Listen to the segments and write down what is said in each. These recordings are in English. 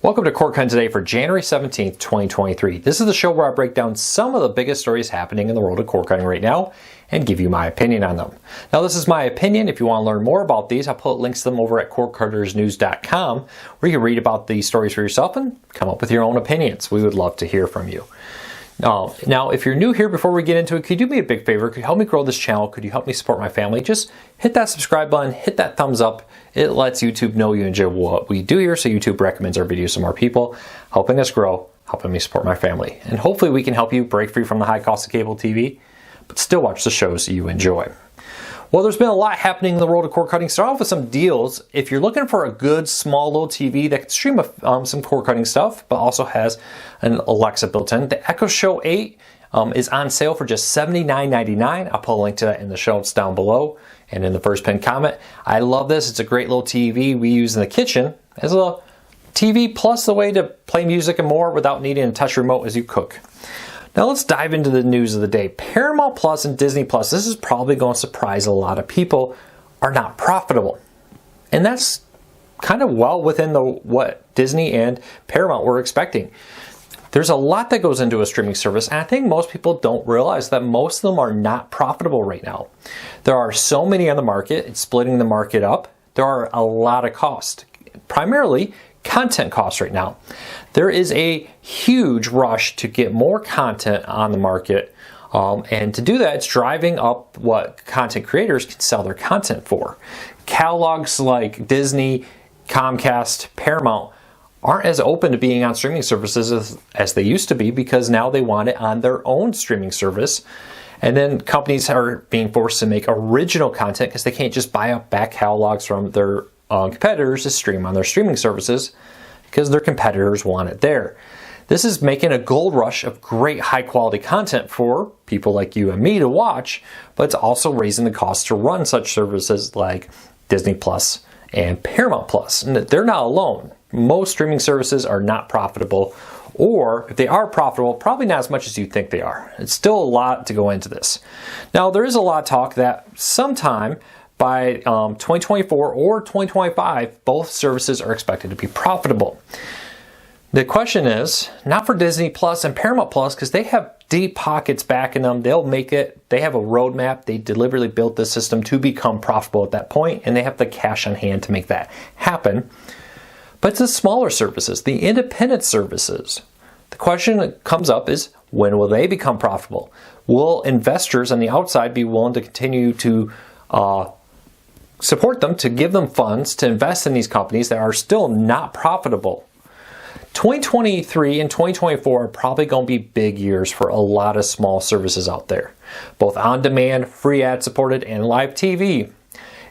Welcome to Cord Cutting Today for January 17th, 2023. This is the show where I break down some of the biggest stories happening in the world of cord cutting right now and give you my opinion on them. Now, this is my opinion. If you want to learn more about these, I'll put links to them over at cordcuttersnews.com where you can read about these stories for yourself and come up with your own opinions. We would love to hear from you. Now, if you're new here, before we get into it, could you do me a big favor? Could you help me grow this channel? Could you help me support my family? Just hit that subscribe button, hit that thumbs up. It lets YouTube know you enjoy what we do here, so YouTube recommends our videos to more people, helping us grow, helping me support my family. And hopefully we can help you break free from the high cost of cable TV, but still watch the shows you enjoy. Well, there's been a lot happening in the world of cord cutting. Start off with some deals. If you're looking for a good small little TV that can stream some cord cutting stuff, but also has an Alexa built in, the Echo Show 8 is on sale for just $79.99. I'll put a link to that in the show notes down below and in the first pinned comment. I love this. It's a great little TV we use in the kitchen as a TV plus the way to play music and more without needing a touch remote as you cook. Now let's dive into the news of the day. Paramount Plus and Disney Plus, this is probably going to surprise a lot of people, are not profitable. And that's kind of well within what Disney and Paramount were expecting. There's a lot that goes into a streaming service, and I think most people don't realize that most of them are not profitable right now. There are so many on the market, it's splitting the market up. There are a lot of costs, primarily content costs right now. There is a huge rush to get more content on the market, and to do that, it's driving up what content creators can sell their content for. Catalogs like Disney, Comcast, Paramount aren't as open to being on streaming services as they used to be, because now they want it on their own streaming service. And then companies are being forced to make original content because they can't just buy up back catalogs from their competitors to stream on their streaming services because their competitors want it there. This is making a gold rush of great high quality content for people like you and me to watch, but it's also raising the cost to run such services like Disney Plus and Paramount Plus. And they're not alone. Most streaming services are not profitable, or if they are profitable, probably not as much as you think they are. It's still a lot to go into this. Now, there is a lot of talk that sometime by 2024 or 2025, both services are expected to be profitable. The question is, not for Disney Plus and Paramount Plus, because they have deep pockets backing them. They'll make it. They have a roadmap. They deliberately built this system to become profitable at that point, and they have the cash on hand to make that happen. But it's the smaller services, the independent services. The question that comes up is, when will they become profitable? Will investors on the outside be willing to continue to support them, to give them funds to invest in these companies that are still not profitable? 2023 and 2024 are probably going to be big years for a lot of small services out there, both on-demand, free ad-supported, and live TV.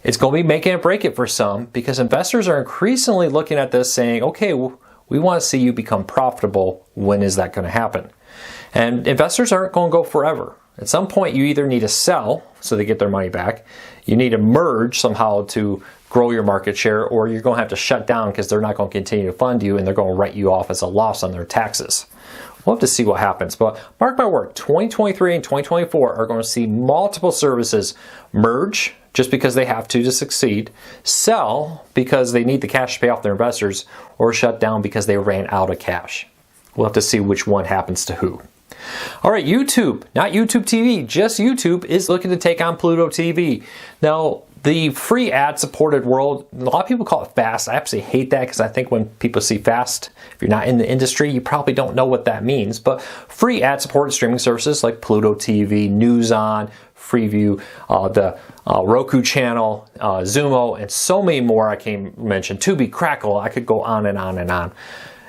It's going to be making it break it for some, because investors are increasingly looking at this saying, okay, we want to see you become profitable. When is that going to happen? And investors aren't going to go forever. At some point, you either need to sell so they get their money back, you need to merge somehow to grow your market share, or you're going to have to shut down because they're not going to continue to fund you and they're going to write you off as a loss on their taxes. We'll have to see what happens, but mark my word, 2023 and 2024 are going to see multiple services merge just because they have to succeed, sell because they need the cash to pay off their investors, or shut down because they ran out of cash. We'll have to see which one happens to who. All right, YouTube, not YouTube TV, just YouTube is looking to take on Pluto TV. Now, the free ad-supported world, a lot of people call it FAST. I absolutely hate that, because I think when people see FAST, if you're not in the industry, you probably don't know what that means. But free ad-supported streaming services like Pluto TV, News On, Freeview, the Roku channel, Zumo, and so many more I can mention, Tubi, Crackle, I could go on and on and on,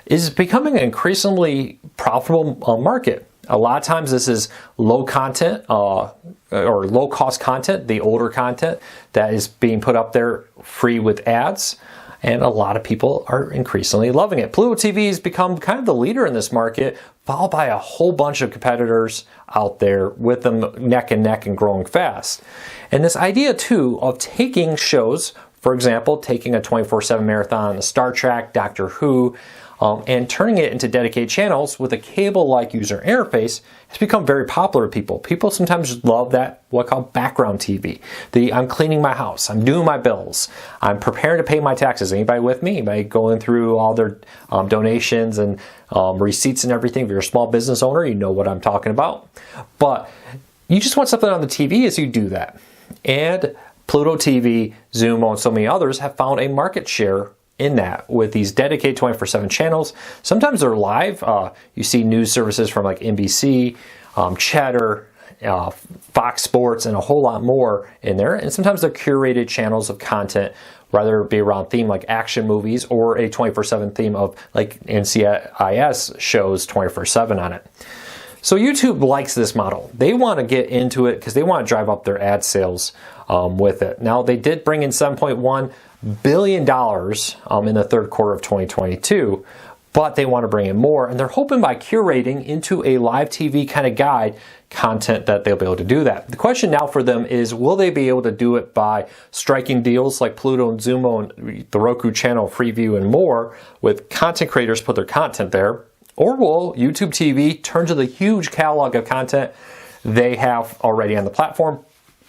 is becoming an increasingly profitable market. A lot of times this is low content or low cost content, the older content that is being put up there free with ads. And a lot of people are increasingly loving it. Pluto TV has become kind of the leader in this market, followed by a whole bunch of competitors out there with them neck and neck and growing fast. And this idea too of taking shows, for example, taking a 24/7 marathon on Star Trek, Doctor Who, and turning it into dedicated channels with a cable-like user interface has become very popular to people. People sometimes love that, what I call background TV. I'm cleaning my house, I'm doing my bills, I'm preparing to pay my taxes. Anybody with me? Anybody going through all their donations and receipts and everything? If you're a small business owner, you know what I'm talking about. But you just want something on the TV as you do that. And Pluto TV, Xumo, and so many others have found a market share in that with these dedicated 24/7 channels. Sometimes they're live. You see news services from like NBC, Cheddar, Fox Sports, and a whole lot more in there. And sometimes they're curated channels of content, whether it be around theme like action movies or a 24/7 theme of like NCIS shows 24/7 on it. So YouTube likes this model. They want to get into it because they want to drive up their ad sales with it. Now, they did bring in $7.1 billion in the third quarter of 2022, but they want to bring in more, and they're hoping by curating into a live TV kind of guide content that they'll be able to do that. The question now for them is, will they be able to do it by striking deals like Pluto and Xumo and the Roku channel, Freeview, and more with content creators put their content there? Or will YouTube TV turn to the huge catalog of content they have already on the platform,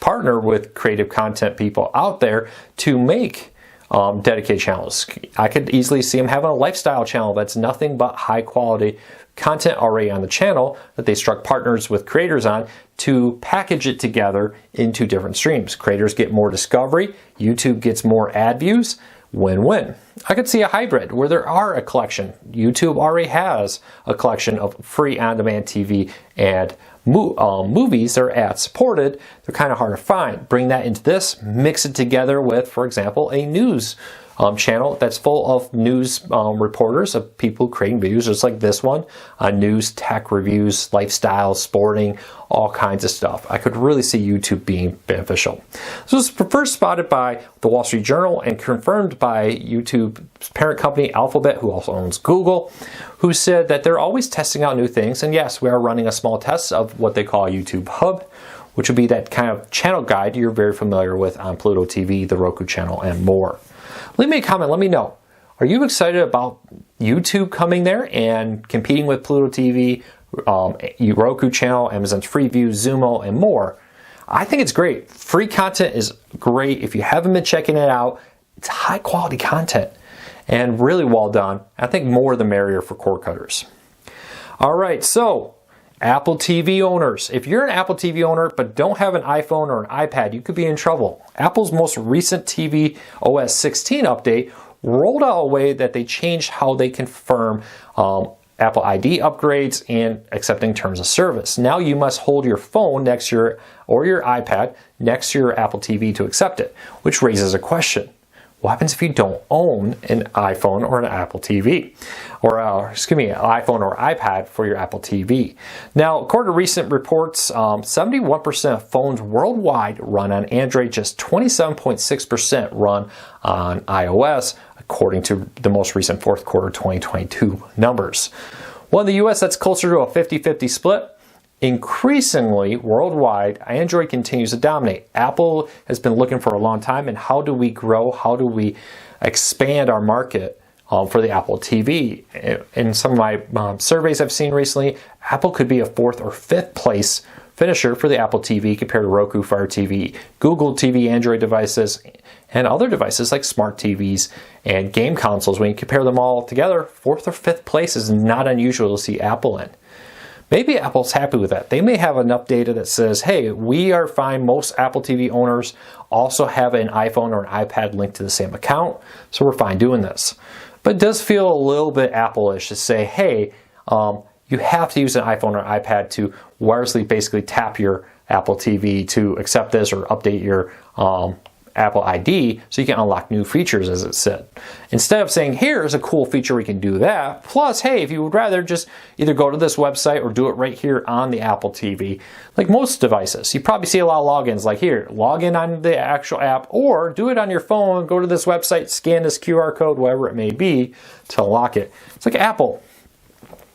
partner with creative content people out there to make dedicated channels? I could easily see them having a lifestyle channel that's nothing but high quality content already on the channel that they struck partners with creators on to package it together into different streams. Creators get more discovery, YouTube gets more ad views. Win-win. I could see a hybrid where there are a collection. YouTube already has a collection of free on-demand TV and movies that are ad supported. They're kind of hard to find. Bring that into this, mix it together with, for example, a news channel that's full of news reporters, of people creating videos just like this one, news, tech reviews, lifestyle, sporting, all kinds of stuff. I could really see YouTube being beneficial. This was first spotted by the Wall Street Journal and confirmed by YouTube's parent company Alphabet, who also owns Google, who said that they're always testing out new things. And yes, we are running a small test of what they call a YouTube Hub, which would be that kind of channel guide you're very familiar with on Pluto TV, the Roku channel, and more. Leave me a comment, let me know. Are you excited about YouTube coming there and competing with Pluto TV, Roku channel, Amazon's Freeview, Xumo, and more? I think it's great. Free content is great. If you haven't been checking it out, it's high quality content and really well done. I think more the merrier for cord cutters. All right, so Apple TV owners. If you're an Apple TV owner but don't have an iPhone or an iPad, you could be in trouble. Apple's most recent TV OS 16 update rolled out a way that they changed how they confirm Apple ID upgrades and accepting terms of service. Now you must hold your phone next to your iPad next to your Apple TV to accept it, which raises a question. What happens if you don't own an iPhone or an Apple TV? Or, an iPhone or iPad for your Apple TV. Now, according to recent reports, 71% of phones worldwide run on Android, just 27.6% run on iOS, according to the most recent fourth quarter 2022 numbers. Well, in the US, that's closer to a 50-50 split. Increasingly, worldwide, Android continues to dominate. Apple has been looking for a long time, and how do we grow? How do we expand our market for the Apple TV? In some of my surveys I've seen recently, Apple could be a 4th or 5th place finisher for the Apple TV compared to Roku, Fire TV, Google TV, Android devices, and other devices like smart TVs and game consoles. When you compare them all together, 4th or 5th place is not unusual to see Apple in. Maybe Apple's happy with that. They may have enough data that says, hey, we are fine. Most Apple TV owners also have an iPhone or an iPad linked to the same account, so we're fine doing this. But it does feel a little bit Apple-ish to say, hey, you have to use an iPhone or iPad to wirelessly basically tap your Apple TV to accept this or update your Apple ID so you can unlock new features, as it said. Instead of saying, here's a cool feature, we can do that. Plus, hey, if you would rather just either go to this website or do it right here on the Apple TV, like most devices. You probably see a lot of logins like here, log in on the actual app or do it on your phone, go to this website, scan this QR code, whatever it may be, to unlock it. It's like Apple.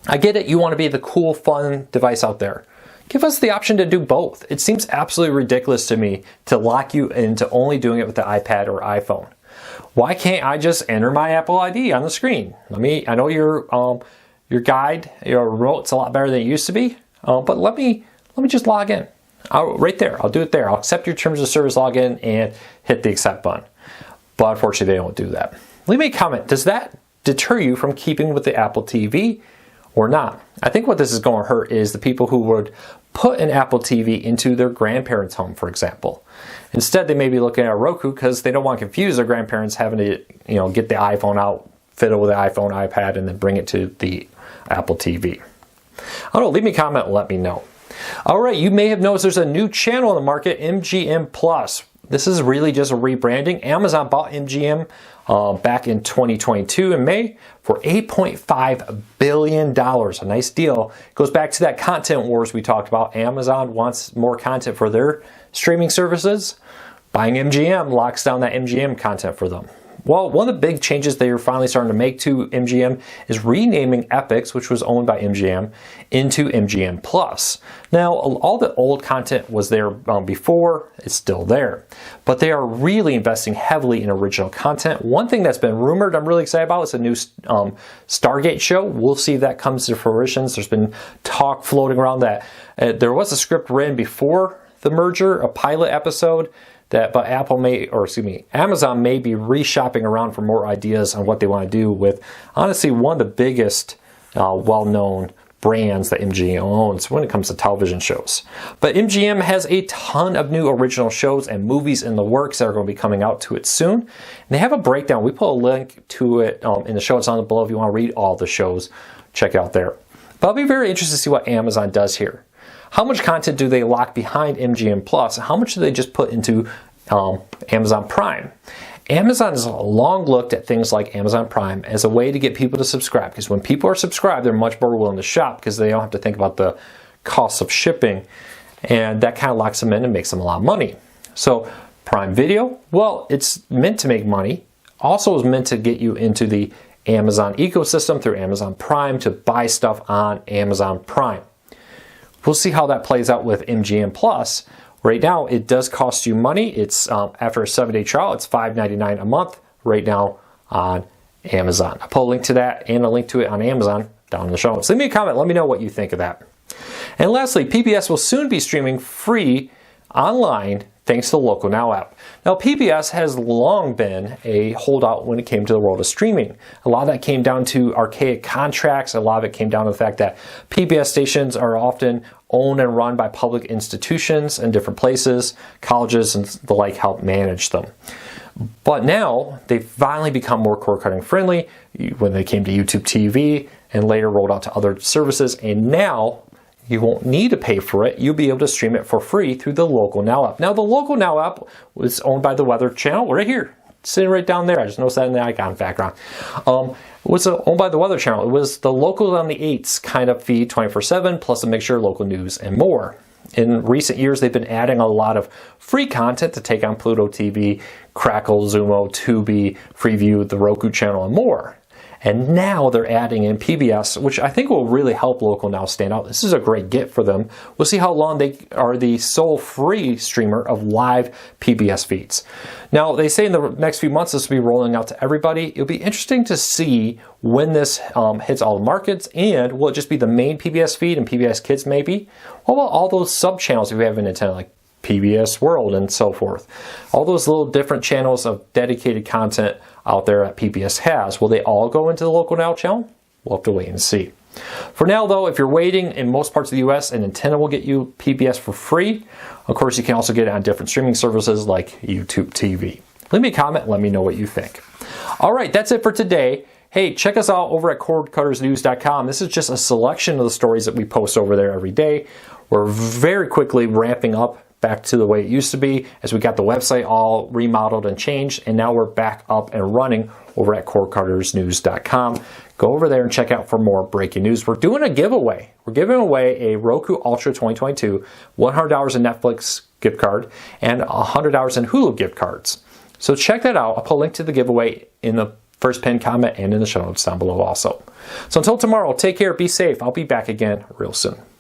I get it, you want to be the cool, fun device out there. Give us the option to do both. It seems absolutely ridiculous to me to lock you into only doing it with the iPad or iPhone. Why can't I just enter my Apple ID on the screen? I know your guide, your remote's a lot better than it used to be, but let me just log in. Right there, I'll do it there. I'll accept your terms of service, log in, and hit the accept button. But unfortunately, they don't do that. Leave me a comment. Does that deter you from keeping with the Apple TV or not? I think what this is going to hurt is the people who would put an Apple TV into their grandparents' home, for example. Instead, they may be looking at Roku because they don't want to confuse their grandparents having to, get the iPhone out, fiddle with the iPhone, iPad, and then bring it to the Apple TV. I don't know, leave me a comment and let me know. All right, you may have noticed there's a new channel in the market, MGM Plus. This is really just a rebranding. Amazon bought MGM back in 2022 in May for $8.5 billion. A nice deal. It goes back to that content wars we talked about. Amazon wants more content for their streaming services. Buying MGM locks down that MGM content for them. Well, one of the big changes they are finally starting to make to MGM is renaming Epix, which was owned by MGM, into MGM Plus. Now, all the old content was there before, it's still there, but they are really investing heavily in original content. One thing that's been rumored I'm really excited about is a new Stargate show. We'll see if that comes to fruition. There's been talk floating around that there was a script written before the merger, a pilot episode, but Amazon may be reshopping around for more ideas on what they want to do with, honestly, one of the biggest well-known brands that MGM owns when it comes to television shows. But MGM has a ton of new original shows and movies in the works that are going to be coming out to it soon. And they have a breakdown. We put a link to it in the show notes down below if you want to read all the shows. Check it out there. But I'll be very interested to see what Amazon does here. How much content do they lock behind MGM Plus? How much do they just put into Amazon Prime? Amazon has long looked at things like Amazon Prime as a way to get people to subscribe, because when people are subscribed, they're much more willing to shop because they don't have to think about the costs of shipping, and that kind of locks them in and makes them a lot of money. So Prime Video, well, it's meant to make money. Also is meant to get you into the Amazon ecosystem through Amazon Prime to buy stuff on Amazon Prime. We'll see how that plays out with MGM Plus. Right now, it does cost you money. It's after a 7-day trial, it's $5.99 a month right now on Amazon. I'll put a link to that and a link to it on Amazon down in the show notes. Leave me a comment. Let me know what you think of that. And lastly, PBS will soon be streaming free online thanks to the Local Now app. Now, PBS has long been a holdout when it came to the world of streaming. A lot of that came down to archaic contracts. A lot of it came down to the fact that PBS stations are often owned and run by public institutions in different places. Colleges and the like help manage them. But now, they've finally become more cord-cutting friendly when they came to YouTube TV and later rolled out to other services. And now, you won't need to pay for it. You'll be able to stream it for free through the Local Now app. Now, the Local Now app was owned by the Weather Channel right here, sitting right down there. I just noticed that in the icon background. It was owned by the Weather Channel. It was the Locals on the 8s kind of feed 24/7, plus a mixture of local news and more. In recent years, they've been adding a lot of free content to take on Pluto TV, Crackle, Zumo, Tubi, Freeview, the Roku Channel, and more. And now they're adding in PBS, which I think will really help Local Now stand out. This is a great get for them. We'll see how long they are the sole free streamer of live PBS feeds. Now, they say in the next few months this will be rolling out to everybody. It'll be interesting to see when this hits all the markets, and will it just be the main PBS feed and PBS Kids maybe? What about all those sub-channels if you have an antenna, like PBS World and so forth? All those little different channels of dedicated content out there that PBS has, will they all go into the Local Now channel? We'll have to wait and see. For now, though, if you're waiting, in most parts of the US, an antenna will get you PBS for free. Of course, you can also get it on different streaming services like YouTube TV. Leave me a comment, let me know what you think. All right, that's it for today. Hey, check us out over at cordcuttersnews.com. This is just a selection of the stories that we post over there every day. We're very quickly ramping up back to the way it used to be as we got the website all remodeled and changed, and now we're back up and running over at cordcuttersnews.com. Go over there and check out for more breaking news. We're doing a giveaway. We're giving away a Roku Ultra 2022, $100 in Netflix gift card, and $100 in Hulu gift cards. So check that out. I'll put a link to the giveaway in the first pinned comment and in the show notes down below also. So until tomorrow, take care, be safe. I'll be back again real soon.